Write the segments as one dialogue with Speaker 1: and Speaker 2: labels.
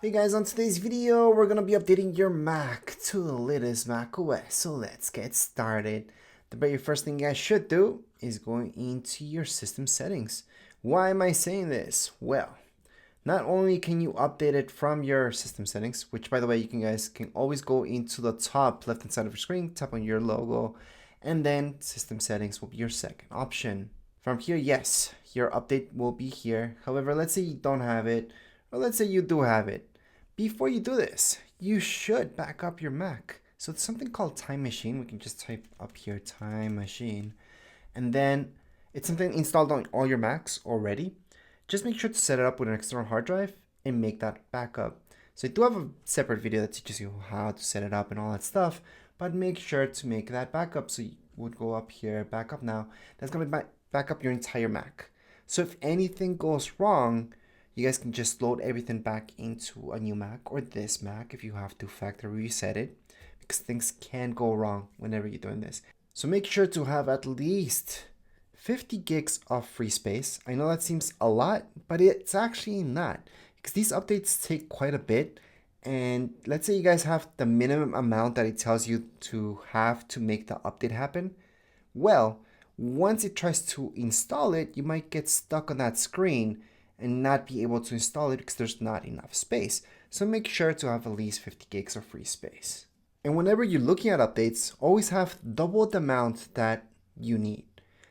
Speaker 1: Hey guys, on today's video, we're gonna be updating your Mac to the latest macOS. So let's get started. The very first thing you guys should do is going into your system settings. Why am I saying this? Well, not only can you update it from your system settings, which by the way, guys can always go into the top left hand side of your screen, tap on your logo, and then system settings will be your second option. From here, yes, your update will be here. However, let's say you don't have it, or let's say you do have it. Before you do this, you should back up your Mac. So it's something called Time Machine. We can just type up here Time Machine. And then it's something installed on all your Macs already. Just make sure to set it up with an external hard drive and make that backup. So I do have a separate video that teaches you how to set it up and all that stuff, but make sure to make that backup. So you would go up here, backup now. That's going to back up your entire Mac. So if anything goes wrong, you guys can just load everything back into a new Mac or this Mac if you have to factory reset it, because things can go wrong whenever you're doing this. So make sure to have at least 50 gigs of free space. I know that seems a lot, but it's actually not, because these updates take quite a bit. And let's say you guys have the minimum amount that it tells you to have to make the update happen. Well, once it tries to install it, you might get stuck on that screen and not be able to install it because there's not enough space. So make sure to have at least 50 gigs of free space. And whenever you're looking at updates, always have double the amount that you need.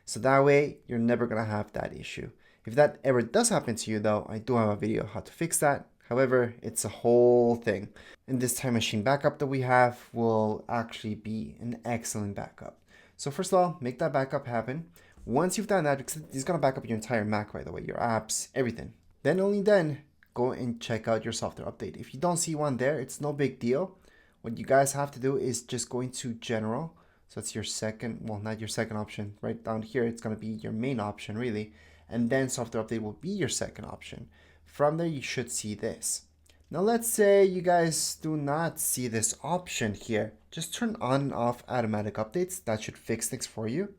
Speaker 1: So that way, you're never gonna have that issue. If that ever does happen to you though, I do have a video how to fix that. However, it's a whole thing. And this Time Machine backup that we have will actually be an excellent backup. So first of all, make that backup happen. Once you've done that, it's going to back up your entire Mac, by the way, your apps, everything. Then only then, go and check out your software update. If you don't see one there, it's no big deal. What you guys have to do is just go into General. So that's your second, well, not your second option. Right down here, it's going to be your main option, really. And then software update will be your second option. From there, you should see this. Now, let's say you guys do not see this option here. Just turn on and off automatic updates. That should fix things for you.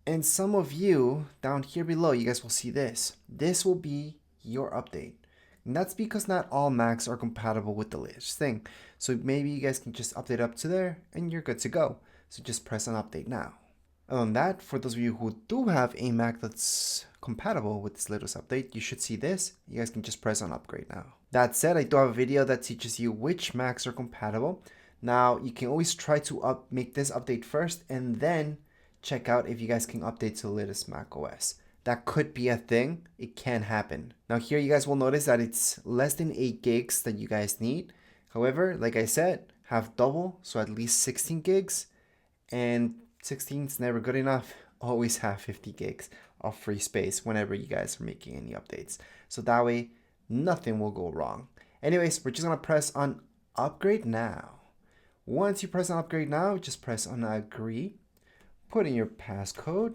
Speaker 1: And some of you down here below, you guys will see this. This will be your update. And that's because not all Macs are compatible with the latest thing. So maybe you guys can just update up to there and you're good to go. So just press on update now. Other than that, for those of you who do have a Mac that's compatible with this latest update, you should see this. You guys can just press on upgrade now. That said, I do have a video that teaches you which Macs are compatible. Now, you can always try to make this update first and then check out if you guys can update to the latest macOS. That could be a thing. It can happen. Now here you guys will notice that it's less than 8 gigs that you guys need. However, like I said, have double, so at least 16 gigs. And 16 is never good enough. Always have 50 gigs of free space whenever you guys are making any updates. So that way, nothing will go wrong. Anyways, we're just gonna press on upgrade now. Once you press on upgrade now, just press on agree. Put in your passcode,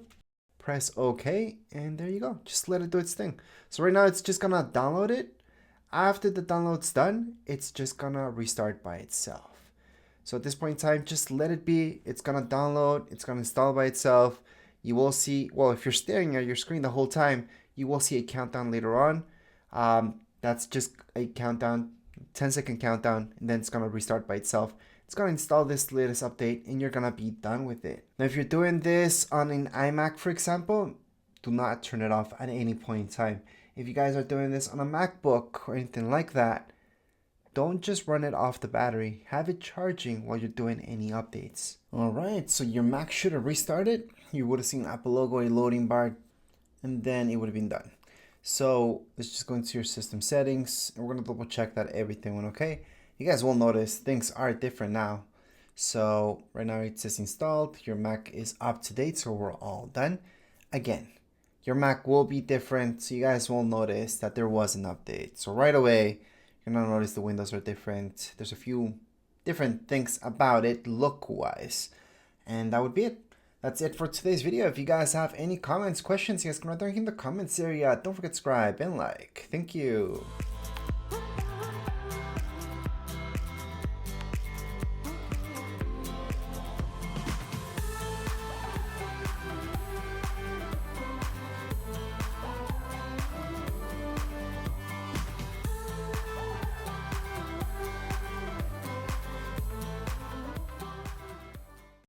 Speaker 1: press OK, and there you go. Just let it do its thing. So right now it's just gonna download it. After the download's done, it's just gonna restart by itself. So at this point in time, just let it be. It's gonna download, it's gonna install by itself. You will see, well, if you're staring at your screen the whole time, you will see a countdown later on. That's just a countdown, 10-second countdown, and then it's gonna restart by itself. It's going to install this latest update and you're going to be done with it. Now, if you're doing this on an iMac, for example, do not turn it off at any point in time. If you guys are doing this on a MacBook or anything like that, don't just run it off the battery. Have it charging while you're doing any updates. All right, so your Mac should have restarted. You would have seen Apple logo, a loading bar, and then it would have been done. So let's just go into your system settings and we're going to double check that everything went okay. You guys will notice things are different now. So right now it says installed, your Mac is up to date, so we're all done. Again, your Mac will be different, so you guys will notice that there was an update. So right away, you're gonna notice the windows are different. There's a few different things about it look-wise. And that would be it. That's it for today's video. If you guys have any comments, questions, you guys can write down in the comments area. Don't forget to subscribe and like. Thank you.